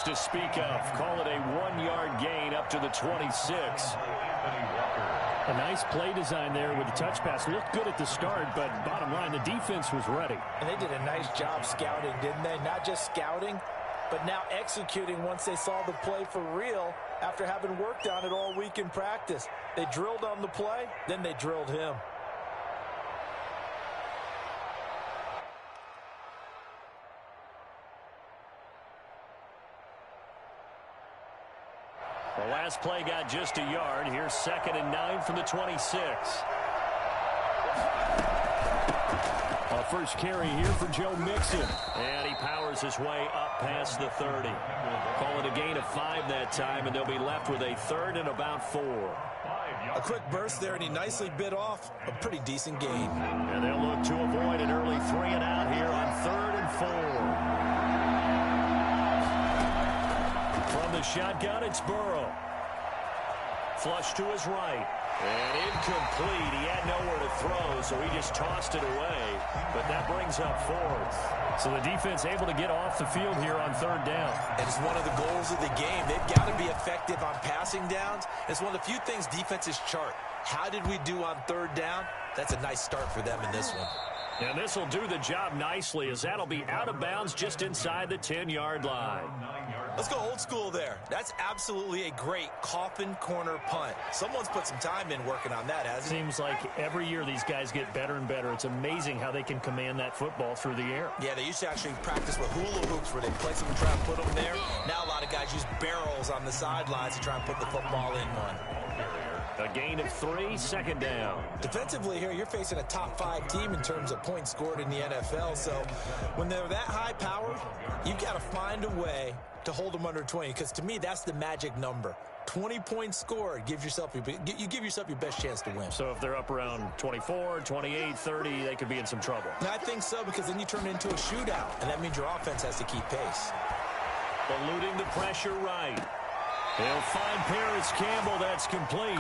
to speak of. Call it a 1-yard gain up to the 26. A nice play design there with the touch pass. Looked good at the start, but bottom line, the defense was ready. And they did a nice job scouting, didn't they? Not just scouting, but now executing once they saw the play for real after having worked on it all week in practice. They drilled on the play, then they drilled him. The last play got just a yard. Here's 2nd and 9 from the 26. A first carry here for Joe Mixon. And he powers his way up past the 30. Call it a gain of 5 that time, and they'll be left with a 3rd and about 4. A quick burst there, and he nicely bit off a pretty decent gain. And they'll look to avoid an early 3 and out here on 3rd and 4. From the shotgun, it's Burrow. Flush to his right. And incomplete. He had nowhere to throw, so he just tossed it away. But that brings up 4th. So the defense able to get off the field here on 3rd down. And it's one of the goals of the game. They've got to be effective on passing downs. It's one of the few things defenses chart. How did we do on 3rd down? That's a nice start for them in this one. And this will do the job nicely, as that'll be out of bounds just inside the 10-yard line. Let's go old school there. That's absolutely a great coffin corner punt. Someone's put some time in working on that, hasn't it? Seems like every year these guys get better and better. It's amazing how they can command that football through the air. Yeah, they used to actually practice with hula hoops where they place them and try and put them there. Now a lot of guys use barrels on the sidelines to try and put the football in one. A gain of 3, 2nd down. Defensively here, you're facing a top 5 team in terms of points scored in the NFL. So when they're that high powered, you've got to find a way to hold them under 20, because to me, that's the magic number. 20 points scored, you give yourself your best chance to win. So if they're up around 24, 28, 30, they could be in some trouble. And I think so, because then you turn it into a shootout, and that means your offense has to keep pace. Eluding the pressure right. He'll find Paris Campbell. That's complete.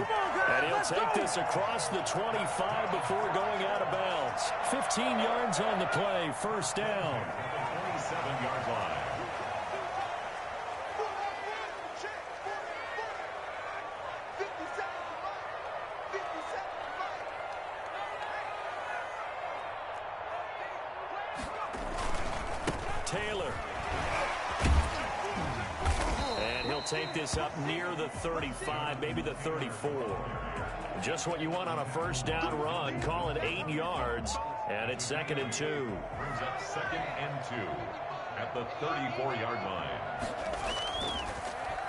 And he'll take this across the 25 before going out of bounds. 15 yards on the play. 1st down. 27-yard line. Taylor. And he'll take this up near the 35, maybe the 34. Just what you want on a 1st down run. Call it 8 yards. And it's 2nd and 2. Brings up 2nd and 2 at the 34-yard line.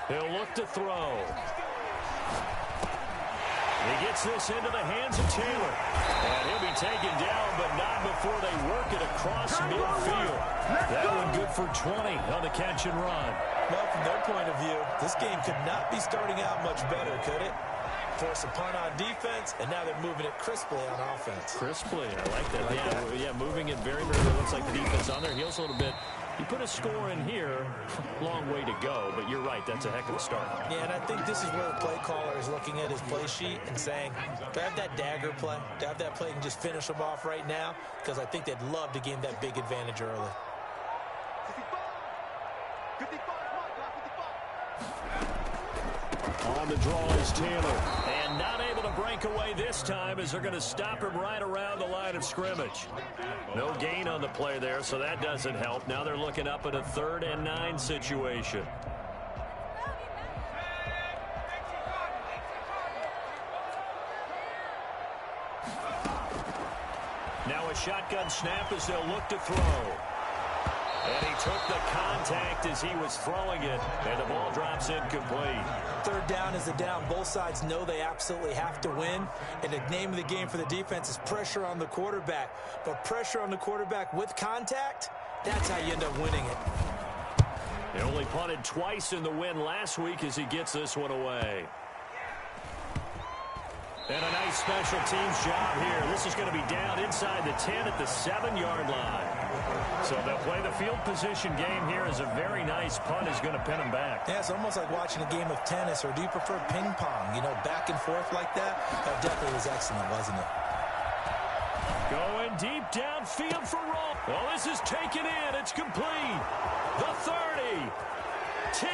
He'll look to throw. He gets this into the hands of Taylor. And he'll be taken down, but not before they work it across midfield. That one good for 20 on the catch and run. Well, from their point of view, this game could not be starting out much better, could it? Force a punt on defense, and now they're moving it crisply on offense. Crisply, I like that. Yeah, moving it very, very, looks like the defense on their heels a little bit. You put a score in here, long way to go, but you're right, that's a heck of a start. Yeah, and I think this is where the play caller is looking at his play sheet and saying, do I have that dagger play? Do I have that play and just finish them off right now? Because I think they'd love to gain that big advantage early. On the draw is Taylor. And not able to break away this time, as they're going to stop him right around the line of scrimmage. No gain on the play there, so that doesn't help. Now they're looking up at a 3rd and 9 situation. Now a shotgun snap as they'll look to throw. And he took the contact as he was throwing it, and the ball drops incomplete. 3rd down is the down. Both sides know they absolutely have to win, and the name of the game for the defense is pressure on the quarterback. But pressure on the quarterback with contact, that's how you end up winning it. He only punted twice in the win last week as he gets this one away. And a nice special teams job here. This is going to be down inside the 10 at the 7-yard line. So they'll play the field position game here, as a very nice punt is going to pin them back. Yeah, it's almost like watching a game of tennis, or do you prefer ping pong? You know, back and forth like that? That definitely was excellent, wasn't it? Going deep downfield for Roll. Well, this is taken in. It's complete. The 30. 10,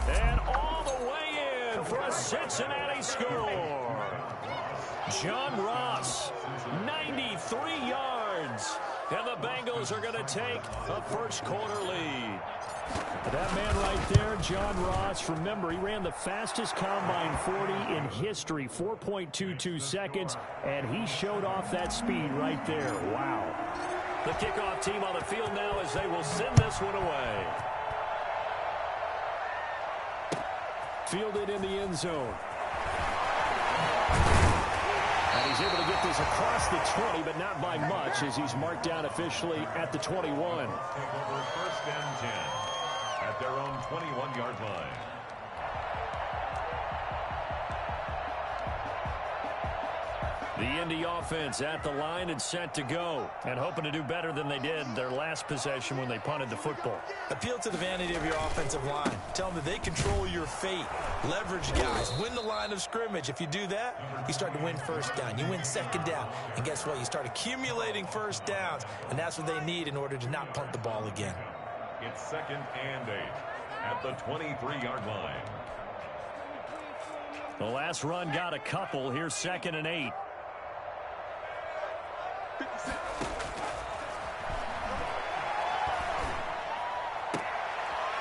and all the way in for a Cincinnati score. John Ross, 93 yards. And the Bengals are going to take a first-quarter lead. That man right there, John Ross, remember, he ran the fastest combine 40 in history, 4.22 seconds, and he showed off that speed right there. Wow. The kickoff team on the field now as they will send this one away. Fielded in the end zone. And he's able to get this across the 20, but not by much, as he's marked down officially at the 21. Take over first and 10 at their own 21-yard line. The Indy offense at the line and set to go, and hoping to do better than they did their last possession when they punted the football. Appeal to the vanity of your offensive line. Tell them that they control your fate. Leverage guys. Win the line of scrimmage. If you do that, you start to win first down. You win second down. And guess what? You start accumulating first downs, and that's what they need in order to not punt the ball again. It's 2nd and 8 at the 23-yard line. The last run got a couple. Here's 2nd and 8.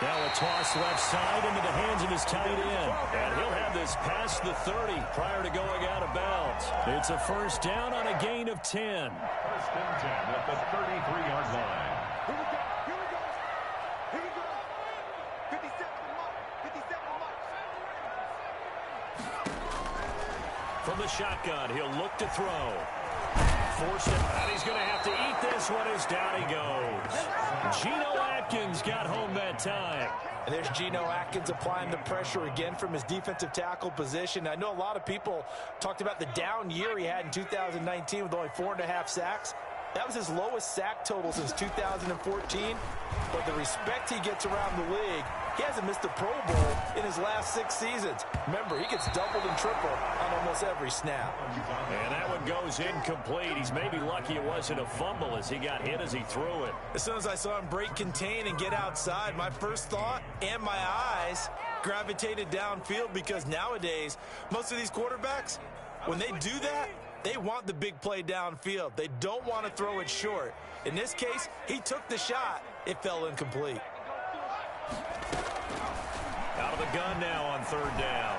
Now a toss left side into the hands of his tight end. And he'll have this past the 30 prior to going out of bounds. It's a first down on a gain of 10. 1st and 10 at the 33-yard line. Here we go. Here we go. 57 mark. 57 mark. From the shotgun, he'll look to throw. Forced it, and he's going to have to eat this one as down he goes. Geno Atkins got home that time. And there's Geno Atkins applying the pressure again from his defensive tackle position. I know a lot of people talked about the down year he had in 2019 with only 4.5 sacks. That was his lowest sack total since 2014. But the respect he gets around the league, he hasn't missed a Pro Bowl in his last 6 seasons. Remember, he gets doubled and tripled on almost every snap. And that one goes incomplete. He's maybe lucky it wasn't a fumble as he got hit as he threw it. As soon as I saw him break contain and get outside, my first thought and my eyes gravitated downfield, because nowadays, most of these quarterbacks, when they do that, they want the big play downfield. They don't want to throw it short. In this case, he took the shot. It fell incomplete. Out of the gun now on 3rd down.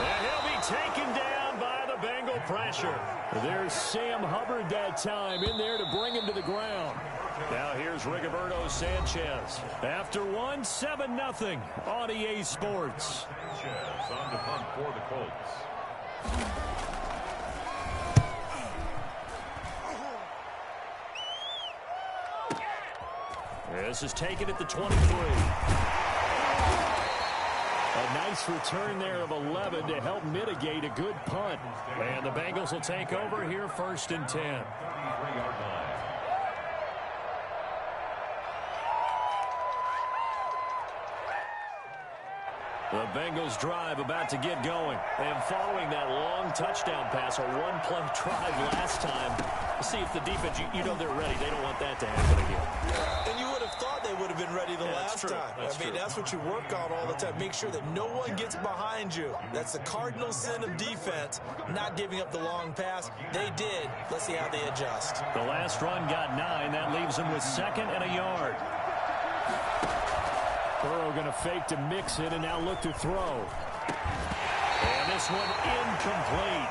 And he'll be taken down by the Bengal pressure. There's Sam Hubbard that time in there to bring him to the ground. Now here's Rigoberto Sanchez. After one, 7-0 on EA Sports. Sanchez on the punt for the Colts. This is taken at the 23. A nice return there of 11 to help mitigate a good punt. And the Bengals will take over here 1st and 10. 33-yard line. The Bengals drive about to get going. And following that long touchdown pass, a one-play drive last time, see if the defense, you know they're ready. They don't want that to happen again. And you would have thought they would have been ready the last time. That's what you work on all the time. Make sure that no one gets behind you. That's the cardinal sin of defense, not giving up the long pass. They did. Let's see how they adjust. The last run got 9. That leaves them with 2nd and a yard. Burrow going to fake to mix it and now look to throw. And this one incomplete.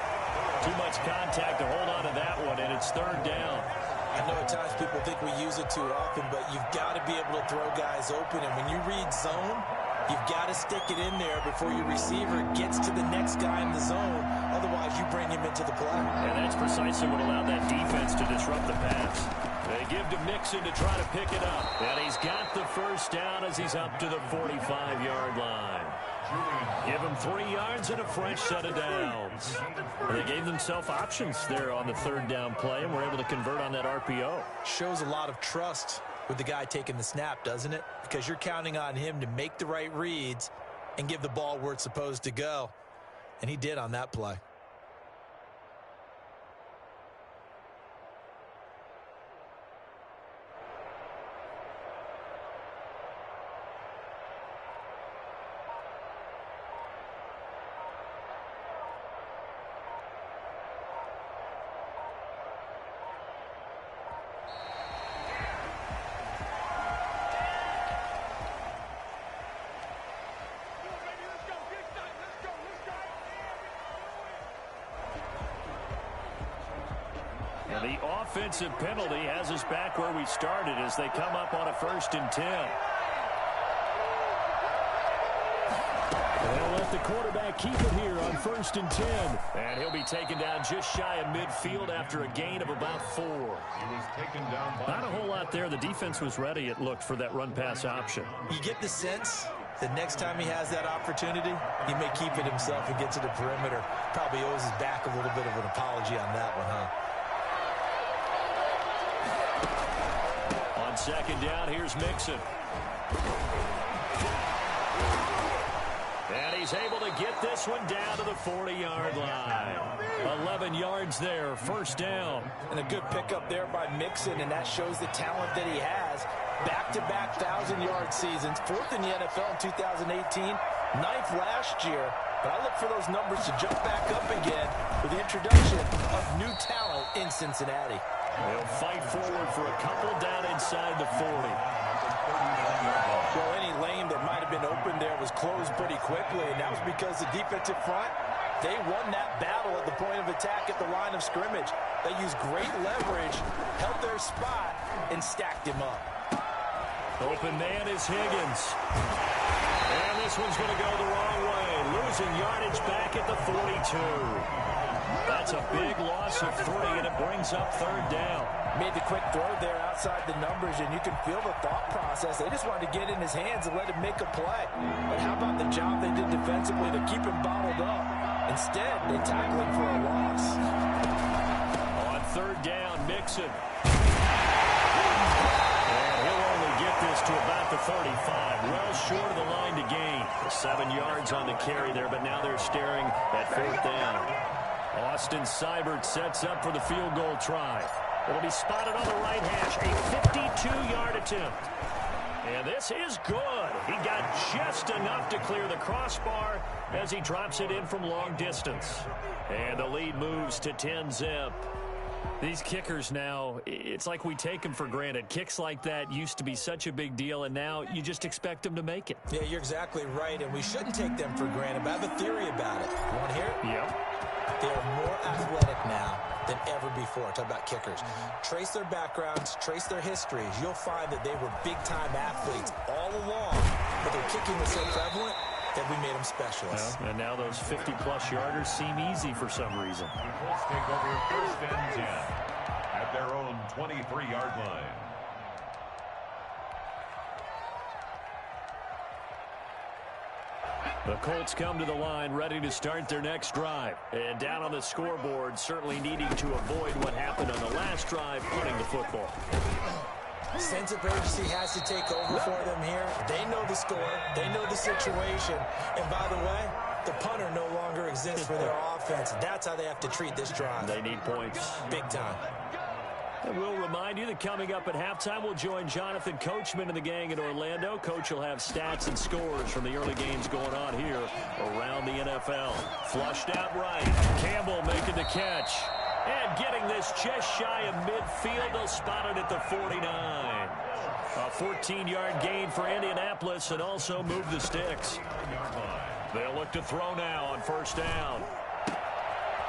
Too much contact to hold on to that one, and it's 3rd down. I know at times people think we use it too often, but you've got to be able to throw guys open. And when you read zone, you've got to stick it in there before your receiver gets to the next guy in the zone. Otherwise, you bring him into the play. And that's precisely what allowed that defense to disrupt the pass. They give to Mixon to try to pick it up. And he's got the first down as he's up to the 45-yard line. Give him 3 yards and a fresh set of downs. And they gave themselves options there on the 3rd down play and were able to convert on that RPO. Shows a lot of trust with the guy taking the snap, doesn't it? Because you're counting on him to make the right reads and give the ball where it's supposed to go. And he did on that play. The offensive penalty has us back where we started as they come up on a 1st and 10. They'll let the quarterback keep it here on 1st and 10. And he'll be taken down just shy of midfield after a gain of about 4. He was taken down by Not a whole lot there. The defense was ready, it looked, for that run-pass option. You get the sense that next time he has that opportunity, he may keep it himself and get to the perimeter. Probably owes his back a little bit of an apology on that one, huh? On 2nd down, here's Mixon. And he's able to get this one down to the 40-yard line. 11 yards there, 1st down. And a good pickup there by Mixon, and that shows the talent that he has. Back-to-back 1,000-yard seasons, 4th in the NFL in 2018, 9th last year. But I look for those numbers to jump back up again with the introduction of new talent in Cincinnati. They'll fight forward for a couple down inside the 40. Well, any lane that might have been open there was closed pretty quickly, and that was because the defensive front, they won that battle at the point of attack at the line of scrimmage. They used great leverage, held their spot, and stacked him up. Open man is Higgins. And this one's going to go the wrong way. Losing yardage back at the 42. That's a big loss of 3, and it brings up 3rd down. Made the quick throw there outside the numbers, and you can feel the thought process. They just wanted to get in his hands and let him make a play. But how about the job they did defensively to keep him bottled up? Instead, they tackled him for a loss. On 3rd down, Mixon. And he'll only get this to about the 35. Well short of the line to gain. 7 yards on the carry there, but now they're staring at 4th down. Austin Seibert sets up for the field goal try. It'll be spotted on the right hash, a 52-yard attempt. And this is good. He got just enough to clear the crossbar as he drops it in from long distance. And the lead moves to 10-zip. These kickers now, it's like we take them for granted. Kicks like that used to be such a big deal, and now you just expect them to make it. Yeah, you're exactly right, and we shouldn't take them for granted, but I have a theory about it. You want to hear it? Yep. They are more athletic now than ever before. Talk about kickers. Trace their backgrounds, trace their histories. You'll find that they were big-time athletes all along, but their kicking was so prevalent that we made them specialists. Well, and now those 50-plus yarders seem easy for some reason. Eagles take over 1st and 10 at their own 23-yard line. The Colts come to the line ready to start their next drive. And down on the scoreboard, certainly needing to avoid what happened on the last drive, punting the football. Sense of urgency has to take over for them here. They know the score. They know the situation. And by the way, the punter no longer exists for their offense. That's how they have to treat this drive. They need points. Big time. And we'll remind you that coming up at halftime, we'll join Jonathan Coachman and the gang in Orlando. Coach will have stats and scores from the early games going on here around the NFL. Flushed out right. Campbell making the catch. And getting this just shy of midfield. They'll spot it at the 49. A 14-yard gain for Indianapolis and also move the sticks. They'll look to throw now on 1st down.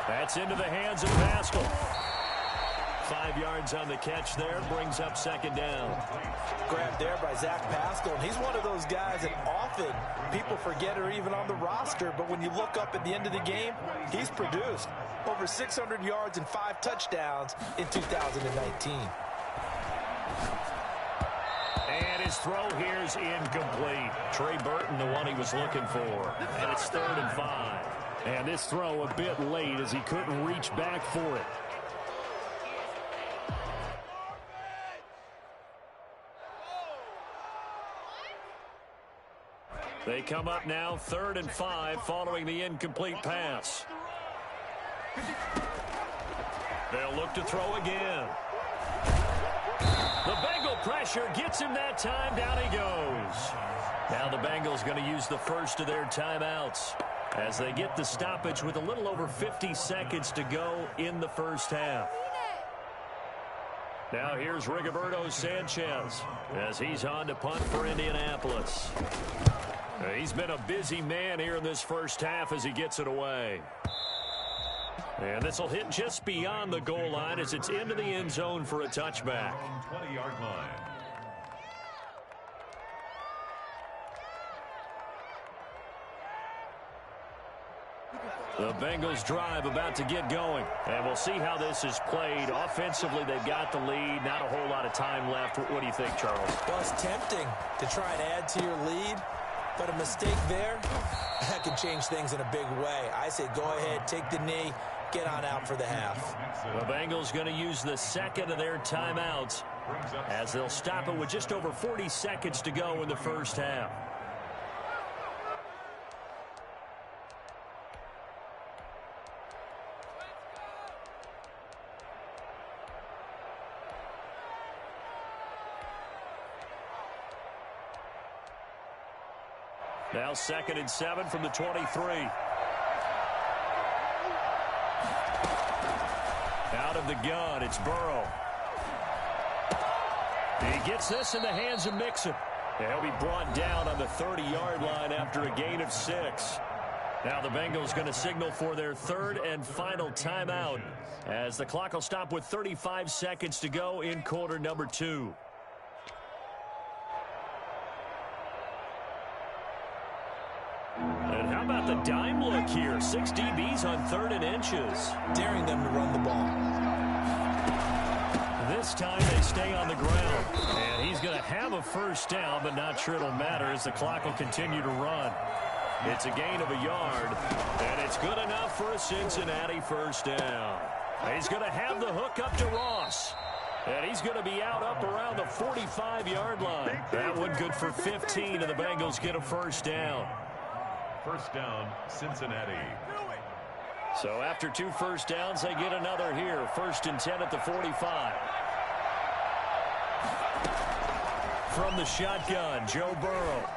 That's into the hands of Pascal. 5 yards on the catch there, brings up 2nd down. Grabbed there by Zach Pascal. And he's one of those guys that often people forget are even on the roster, but when you look up at the end of the game, he's produced over 600 yards and 5 touchdowns in 2019. And his throw here is incomplete. Trey Burton, the one he was looking for. And it's 3rd and 5. And this throw a bit late as he couldn't reach back for it. They come up now 3rd and 5 following the incomplete pass. They'll look to throw again. The Bengal pressure gets him that time. Down he goes. Now the Bengals going to use the first of their timeouts as they get the stoppage with a little over 50 seconds to go in the first half. Now here's Rigoberto Sanchez as he's on to punt for Indianapolis. He's been a busy man here in this first half as he gets it away. And this will hit just beyond the goal line as it's into the end zone for a touchback. 20-yard line. The Bengals drive about to get going. And we'll see how this is played. Offensively, they've got the lead. Not a whole lot of time left. What do you think, Charles? Well, it's tempting to try and add to your lead, but a mistake there, that can change things in a big way. I say go ahead, take the knee, get on out for the half. The Bengals going to use the second of their timeouts as they'll stop it with just over 40 seconds to go in the first half. Now 2nd and 7 from the 23. Out of the gun, it's Burrow. He gets this in the hands of Mixon. He'll be brought down on the 30-yard line after a gain of 6. Now the Bengals going to signal for their third and final timeout as the clock will stop with 35 seconds to go in quarter number 2. And how about the dime look here? 6 DBs on 3rd and inches. Daring them to run the ball. This time they stay on the ground. And he's going to have a first down, but not sure it'll matter as the clock will continue to run. It's a gain of a yard, and it's good enough for a Cincinnati first down. He's going to have the hook up to Ross. And he's going to be out up around the 45-yard line. That one good for 15, and the Bengals get a first down. First down, Cincinnati. So after 2 first downs, they get another here. 1st and 10 at the 45. From the shotgun, Joe Burrow.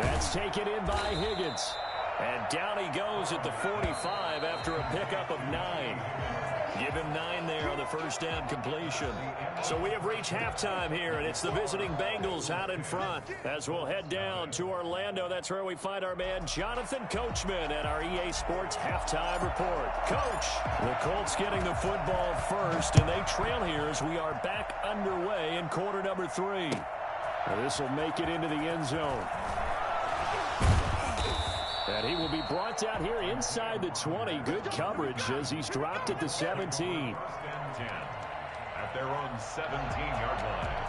That's taken in by Higgins. And down he goes at the 45 after a pickup of 9. Give him 9 there on the first down completion. So we have reached halftime here, and it's the visiting Bengals out in front. As we'll head down to Orlando, that's where we find our man Jonathan Coachman at our EA Sports Halftime Report. Coach, the Colts getting the football first, and they trail here as we are back underway in quarter number 3. This will make it into the end zone. And he will be brought down here inside the 20. Good coverage as he's dropped at the 17. 10 at their own 17-yard line.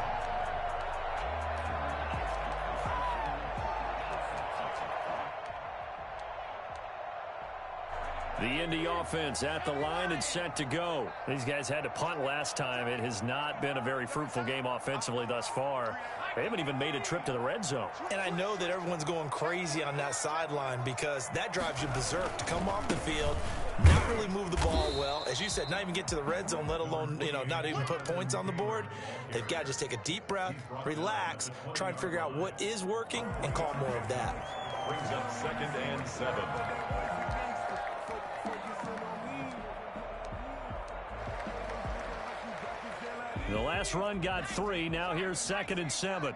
The Indy offense at the line and set to go. These guys had to punt last time. It has not been a very fruitful game offensively thus far. They haven't even made a trip to the red zone. And I know that everyone's going crazy on that sideline because that drives you berserk to come off the field, not really move the ball well. As you said, not even get to the red zone, let alone, not even put points on the board. They've got to just take a deep breath, relax, try and figure out what is working, and call more of that. Brings up 2nd and 7. The last run got 3. Now here's 2nd and 7.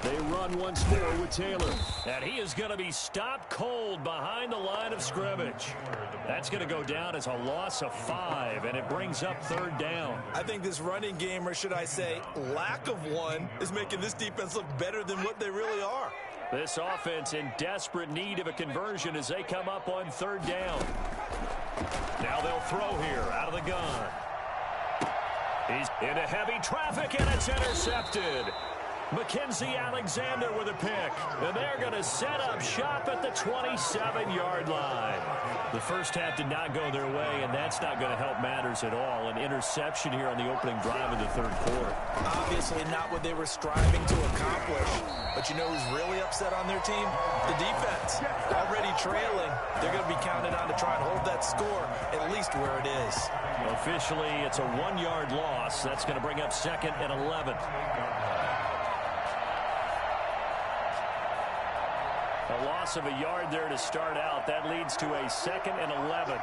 They run once more with Taylor. And he is going to be stopped cold behind the line of scrimmage. That's going to go down as a loss of 5, and it brings up 3rd down. I think this running game, or should I say lack of one, is making this defense look better than what they really are. This offense in desperate need of a conversion as they come up on 3rd down. Now they'll throw here out of the gun. He's into heavy traffic, and it's intercepted. Mackenzie Alexander with a pick. And they're going to set up shop at the 27-yard line. The first half did not go their way, and that's not going to help matters at all. An interception here on the opening drive of the 3rd quarter. Obviously not what they were striving to accomplish. But you know who's really upset on their team? The defense. Already trailing. They're going to be counted on to try and hold that score at least where it is. Officially, it's a 1-yard loss. That's going to bring up 2nd and 11. A loss of a yard there to start out. That leads to a 2nd and 11.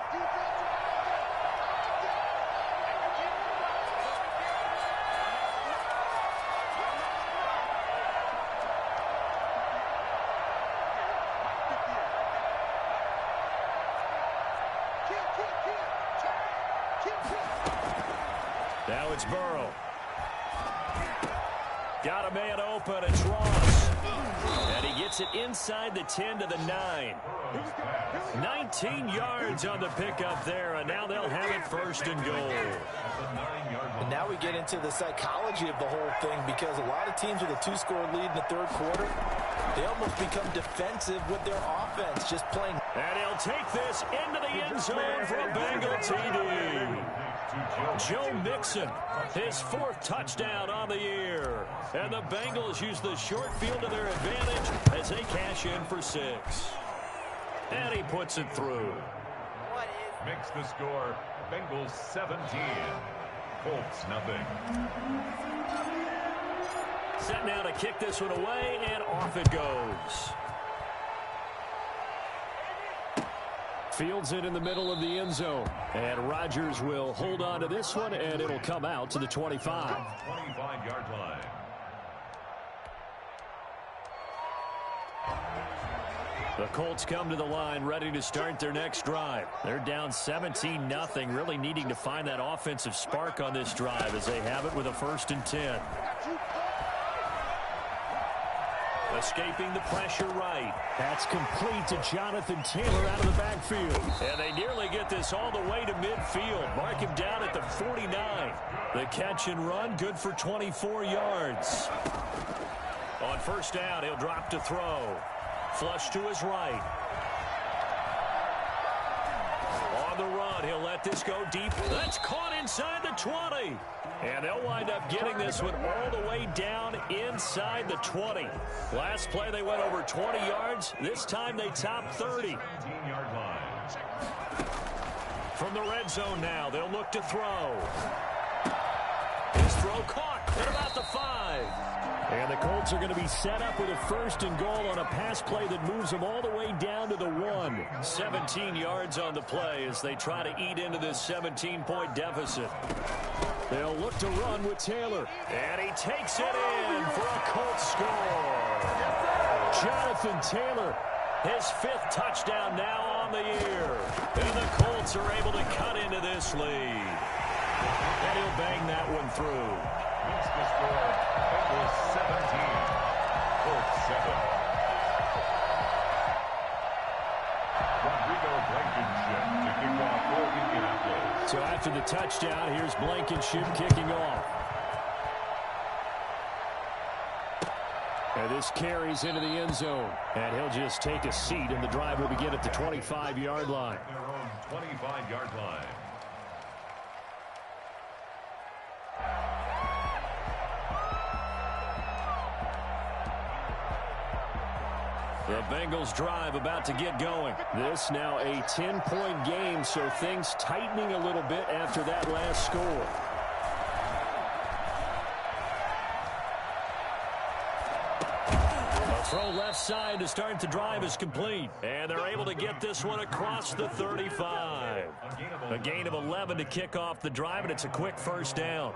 it's Burrow. Got a man open. It's Ross. And he gets it inside the 10 to the 9. 19 yards on the pickup there, and now they'll have it first and goal. And now we get into the psychology of the whole thing, because a lot of teams with a 2-score lead in the third quarter, they almost become defensive with their offense, just playing. And he'll take this into the end zone for a Bengal TD. Joe Mixon, his 4th touchdown on the year. And the Bengals use the short field to their advantage as they cash in for 6. And he puts it through. Makes the score Bengals 17. Colts nothing. Set now to kick this one away, and off it goes. Fields it in the middle of the end zone. And Rodgers will hold on to this one, and it'll come out to the 25. 25-yard line. The Colts come to the line ready to start their next drive. They're down 17-0, really needing to find that offensive spark on this drive as they have it with a 1st and 10. Escaping the pressure right. That's complete to Jonathan Taylor out of the backfield. And they nearly get this all the way to midfield. Mark him down at the 49. The catch and run, good for 24 yards. On first down, he'll drop to throw. Flush to his right. On the run, he'll let this go deep. That's caught inside the 20. And they'll wind up getting this one all the way down inside the 20. Last play, they went over 20 yards. This time, they topped 30. 17-yard line. From the red zone now, they'll look to throw. His throw caught at about the 5. And the Colts are going to be set up with a 1st and goal on a pass play that moves them all the way down to the 1. 17 yards on the play as they try to eat into this 17-point deficit. They'll look to run with Taylor. And he takes it in for a Colts score. Jonathan Taylor, his 5th touchdown now on the year. And the Colts are able to cut into this lead. And he'll bang that one through. Makes the score Bengals 17. Colts 7. Rodrigo Blankenship to kick off for Indianapolis. So after the touchdown, here's Blankenship kicking off. And this carries into the end zone. And he'll just take a seat, and the drive will begin at the 25-yard line. Their own 25-yard line. The Bengals drive about to get going. This now a 10-point game, so things tightening a little bit after that last score. A throw left side to start the drive is complete. And they're able to get this one across the 35. A gain of 11 to kick off the drive, and it's a quick 1st down.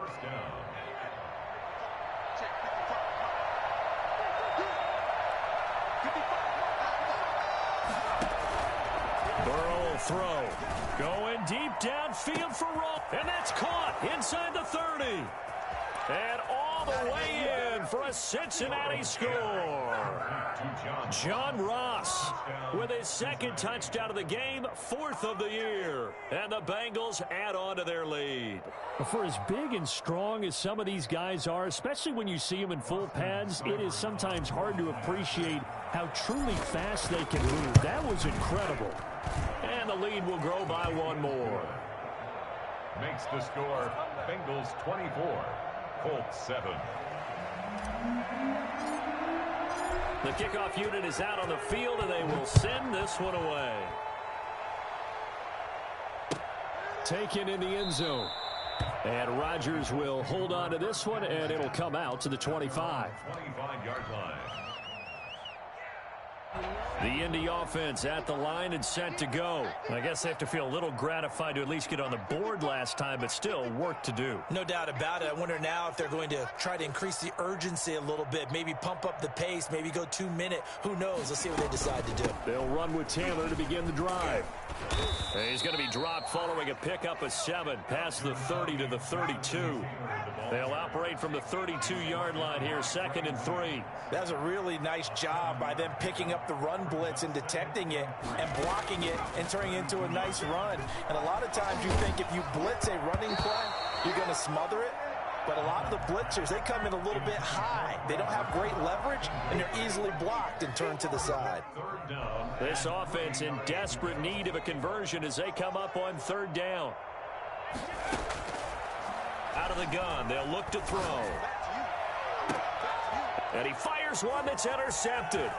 Throw. Going deep downfield for Roll. And that's caught inside the 30. And all the way in for a Cincinnati score. John Ross with his 2nd touchdown of the game, 4th of the year. And the Bengals add on to their lead. For as big and strong as some of these guys are, especially when you see them in full pads, it is sometimes hard to appreciate how truly fast they can move. That was incredible. And the lead will grow by 1 more. Makes the score Bengals 24, Colts 7. The kickoff unit is out on the field, and they will send this one away. Taken in the end zone. And Rodgers will hold on to this one, and it'll come out to the 25. 25-yard line. The Indy offense at the line and set to go. I guess they have to feel a little gratified to at least get on the board last time, but still work to do. No doubt about it. I wonder now if they're going to try to increase the urgency a little bit, maybe pump up the pace, maybe go 2 minute. Who knows? Let's see what they decide to do. They'll run with Taylor to begin the drive. He's going to be dropped following a pickup of 7 past the 30 to the 32. They'll operate from the 32-yard line here, 2nd and 3. That's a really nice job by them picking up the run blitz and detecting it and blocking it and turning it into a nice run. And a lot of times you think if you blitz a running play, you're going to smother it. But a lot of the blitzers, they come in a little bit high. They don't have great leverage, and they're easily blocked and turned to the side. This offense in desperate need of a conversion as they come up on 3rd down. Out of the gun, they'll look to throw. And he fires one that's intercepted.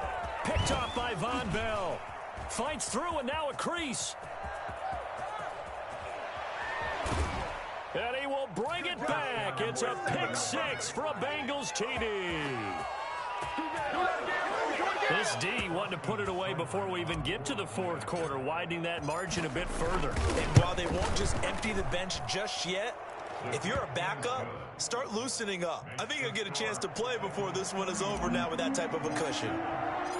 Picked off by Von Bell. Fights through, and now a crease. And he will bring it back. It's a pick 6 for a Bengals TD. This D wanted to put it away before we even get to the 4th quarter, widening that margin a bit further. And while they won't just empty the bench just yet, if you're a backup, start loosening up. I think you'll get a chance to play before this one is over now with that type of a cushion.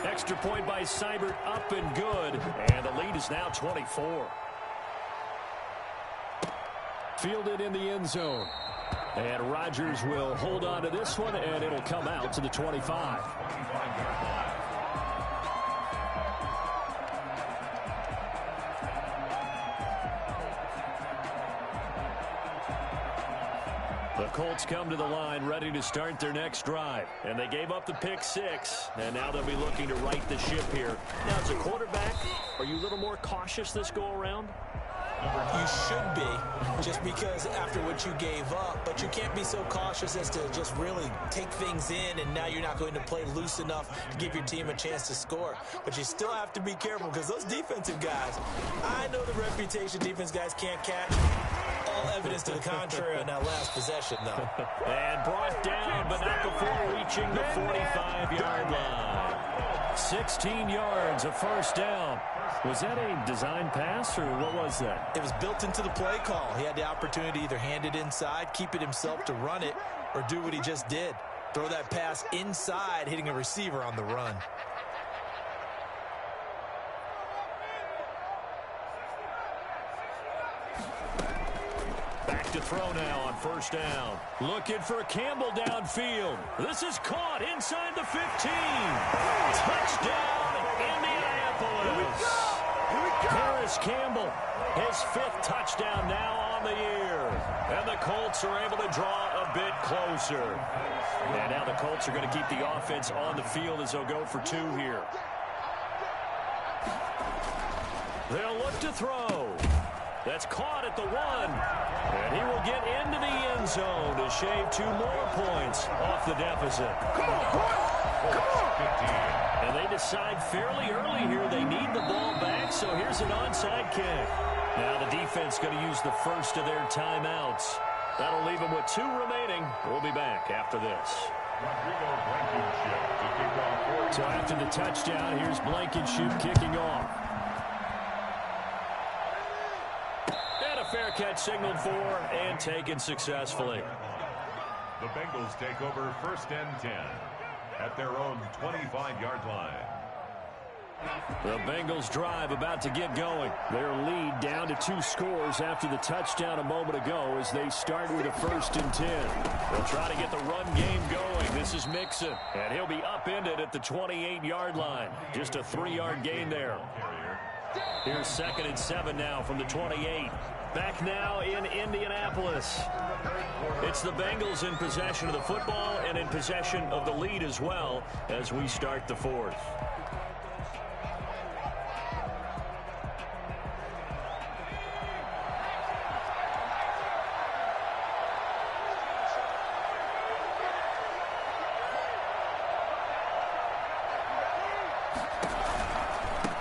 Extra point by Seibert, up and good. And the lead is now 24. Fielded in the end zone. And Rodgers will hold on to this one, and it'll come out to the 25. The Colts come to the line ready to start their next drive. And they gave up the pick 6, and now they'll be looking to right the ship here. Now, as a quarterback, are you a little more cautious this go-around? You should be, just because after what you gave up, but you can't be so cautious as to just really take things in, and now you're not going to play loose enough to give your team a chance to score. But you still have to be careful because those defensive guys, I know the reputation defense guys can't catch. All evidence to the contrary on that last possession, though. And brought down, but not before reaching the 45-yard line. 16 yards, a first down. Was that a design pass, or what was that? It was built into the play call. He had the opportunity to either hand it inside, keep it himself to run it, or do what he just did. Throw that pass inside, hitting a receiver on the run. Back to throw now on first down. Looking for Campbell downfield. This is caught inside the 15. Touchdown, Indianapolis. Paris Campbell, his 5th touchdown now on the year. And the Colts are able to draw a bit closer. And now the Colts are going to keep the offense on the field as they'll go for 2 here. They'll look to throw. That's caught at the 1. And he will get into the end zone to shave 2 more points off the deficit. Come on, boy! Come on! And they decide fairly early here they need the ball back, so here's an onside kick. Now the defense going to use the first of their timeouts. That'll leave them with 2 remaining. We'll be back after this. So after the touchdown, here's Blankenship kicking off. And a fair catch signaled for and taken successfully. The Bengals take over 1st and 10 at their own 25-yard line. The Bengals drive about to get going. Their lead down to 2 scores after the touchdown a moment ago as they start with a 1st and 10. They'll try to get the run game going. This is Mixon, and he'll be upended at the 28-yard line. Just a 3-yard gain there. Here's 2nd and 7 now from the 28. Back now in Indianapolis. It's the Bengals in possession of the football and in possession of the lead as well as we start the 4th.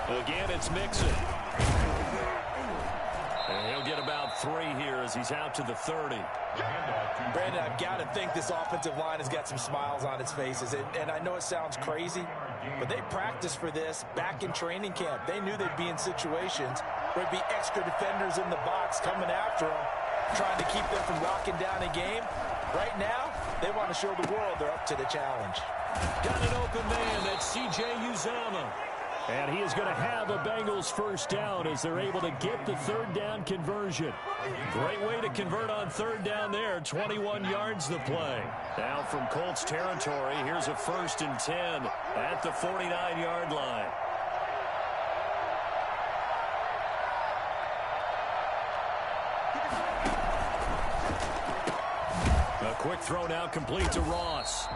Again, it's Mixon. And he'll get about 3 here as he's out to the 30. Brandon, I've got to think this offensive line has got some smiles on its faces. And I know it sounds crazy, but they practiced for this back in training camp. They knew they'd be in situations where there'd be extra defenders in the box coming after them, trying to keep them from locking down a game. Right now, they want to show the world they're up to the challenge. Got an open man. That's C.J. Uzomah. And he is going to have a Bengals first down as they're able to get the third down conversion. Great way to convert on third down there. 21 yards the play. Now from Colts territory, here's a 1st and 10 at the 49-yard line. A quick throw now complete to Ross.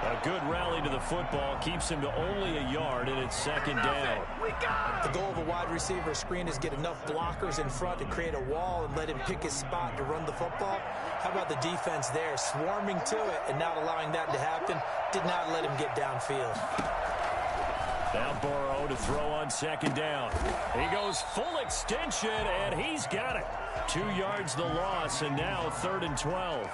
A good rally to the football keeps him to only a yard, and it's 2nd down. The goal of a wide receiver screen is get enough blockers in front to create a wall and let him pick his spot to run the football. How about the defense there, swarming to it and not allowing that to happen? Did not let him get downfield. Now Burrow to throw on 2nd down. He goes full extension, and he's got it. 2 yards the loss, and now 3rd and 12.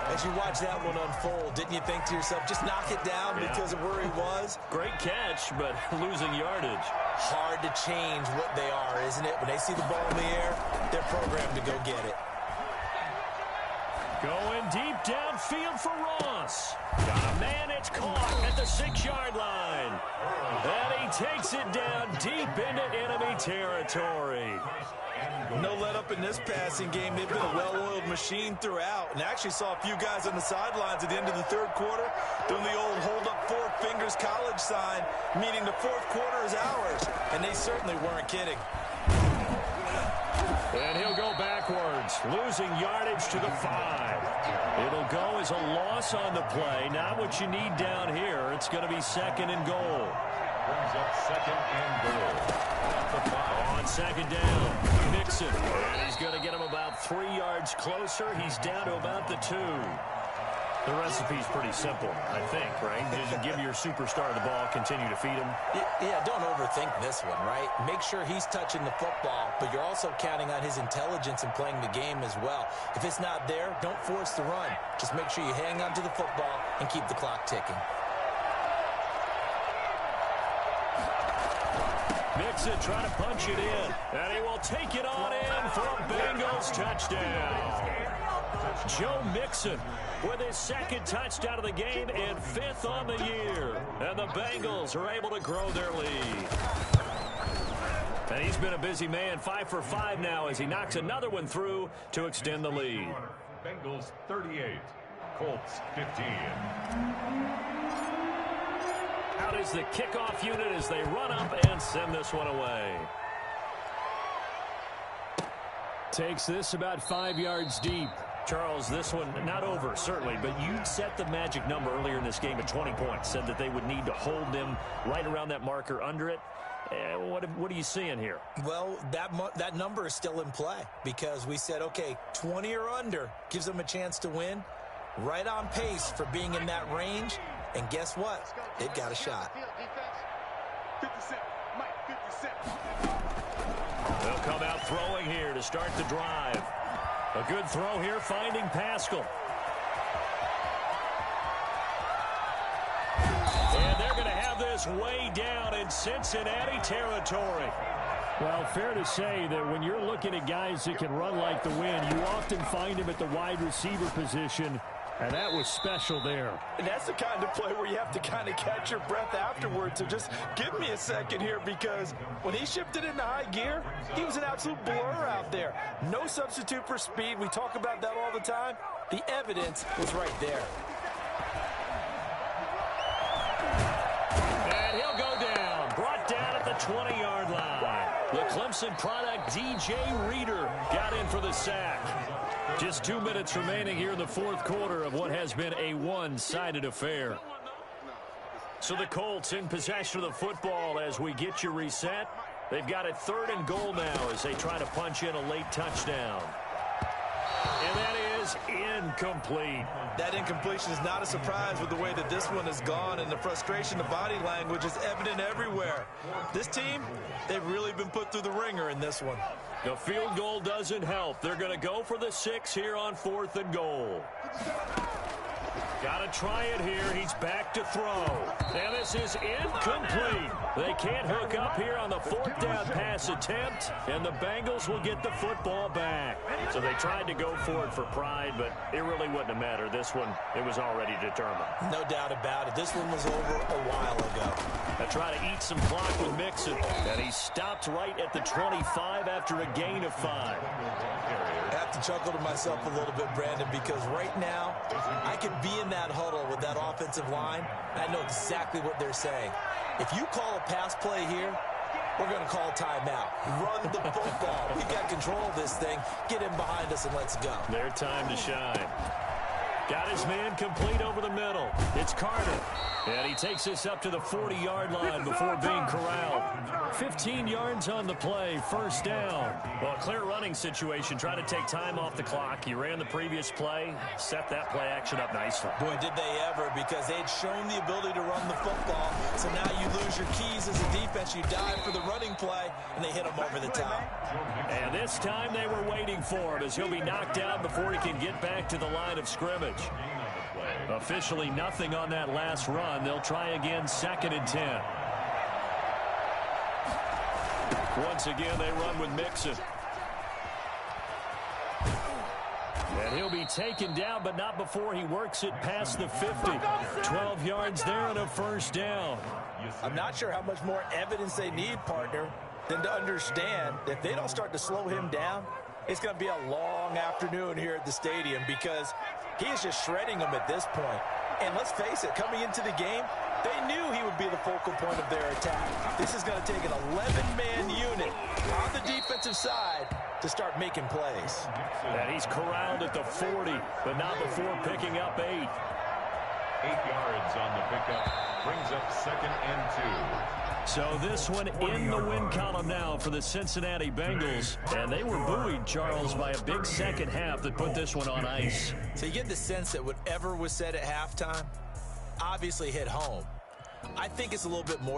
As you watch that one unfold, didn't you think to yourself, just knock it down because of where he was? Great catch, but losing yardage. Hard to change what they are, isn't it? When they see the ball in the air, they're programmed to go get it. Going deep downfield for Ross. Got a man, it's caught at the 6-yard line. And he takes it down deep into enemy territory. No let up in this passing game. They've been a well-oiled machine throughout. And actually saw a few guys on the sidelines at the end of the 3rd quarter doing the old hold up 4 fingers college sign, meaning the 4th quarter is ours. And they certainly weren't kidding. And he'll go backwards, losing yardage to the 5. It'll go as a loss on the play. Not what you need down here. It's going to be 2nd and goal. Brings up 2nd and goal. At the 5. On 2nd down, Mixon. And he's going to get him about 3 yards closer. He's down to about the 2. The recipe's pretty simple, I think, right? Just give your superstar the ball, continue to feed him. Yeah, don't overthink this one, right? Make sure he's touching the football, but you're also counting on his intelligence in playing the game as well. If it's not there, don't force the run. Just make sure you hang on to the football and keep the clock ticking. Mixon trying to punch it in, and he will take it on in for a Bengals touchdown. Joe Mixon with his 2nd touchdown of the game and 5th on the year. And the Bengals are able to grow their lead. And he's been a busy man, 5 for 5 now as he knocks another one through to extend the lead. Bengals 38, Colts 15. Out is the kickoff unit as they run up and send this one away. Takes this about 5 yards deep. Charles, this one not over, certainly, but you set the magic number earlier in this game at 20 points. Said that they would need to hold them right around that marker under it. What are you seeing here? Well, that number is still in play because we said, okay, 20 or under gives them a chance to win. Right on pace for being in that range. And guess what? They've got a shot. 57, Mike, 57. They'll come out throwing here to start the drive. A good throw here, finding Pascal. And they're going to have this way down in Cincinnati territory. Well, fair to say that when you're looking at guys that can run like the wind, you often find them at the wide receiver position. And that was special there. And that's the kind of play where you have to kind of catch your breath afterwards. So just give me a second here because when he shifted into high gear, he was an absolute blur out there. No substitute for speed. We talk about that all the time. The evidence was right there. And he'll go down. Brought down at the 20-yard line. The Clemson product, DJ Reader, got in for the sack. Just 2 minutes remaining here in the 4th quarter of what has been a one-sided affair. So the Colts in possession of the football as we get you reset. They've got it 3rd and goal now as they try to punch in a late touchdown. And that is incomplete. That incompletion is not a surprise with the way that this one has gone, and the frustration, the body language is evident everywhere. This team, they've really been put through the ringer in this one. The field goal doesn't help. They're going to go for the 6 here on 4th and goal. Got to try it here. He's back to throw. And this is incomplete. They can't hook up here on the 4th down pass attempt, and the Bengals will get the football back. So they tried to go for it for pride, but it really wouldn't have mattered. This one, it was already determined. No doubt about it. This one was over a while ago. They try to eat some clock with Mixon, and he stopped right at the 25 after a gain of 5. I have to chuckle to myself a little bit, Brandon, because right now I could be in that huddle with that offensive line, and I know exactly what they're saying. If you call a pass play here, we're going to call a timeout. Run the football. We've got control of this thing. Get him behind us and let's go. Their time to shine. Got his man complete over the middle. It's Carter. And he takes this up to the 40-yard line before being corralled. 15 yards on the play, 1st down. Well, a clear running situation. Try to take time off the clock. He ran the previous play, set that play action up nicely. Boy, did they ever, because they'd shown the ability to run the football. So now you lose your keys as a defense. You dive for the running play, and they hit him over the top. And this time they were waiting for him as he'll be knocked out before he can get back to the line of scrimmage. Officially nothing on that last run. They'll try again, 2nd and 10. Once again, they run with Mixon. And he'll be taken down, but not before he works it past the 50. 12 yards there and a 1st down. I'm not sure how much more evidence they need, partner, than to understand that if they don't start to slow him down, it's going to be a long afternoon here at the stadium, because he is just shredding them at this point. And let's face it, coming into the game, they knew he would be the focal point of their attack. This is going to take an 11-man unit on the defensive side to start making plays. And he's corralled at the 40, but not before picking up 8. 8 yards on the pickup. Brings up 2nd and 2. So this one in the win column now for the Cincinnati Bengals. And they were buoyed, Charles, by a big second half that put this one on ice. So you get the sense that whatever was said at halftime obviously hit home. I think it's a little bit more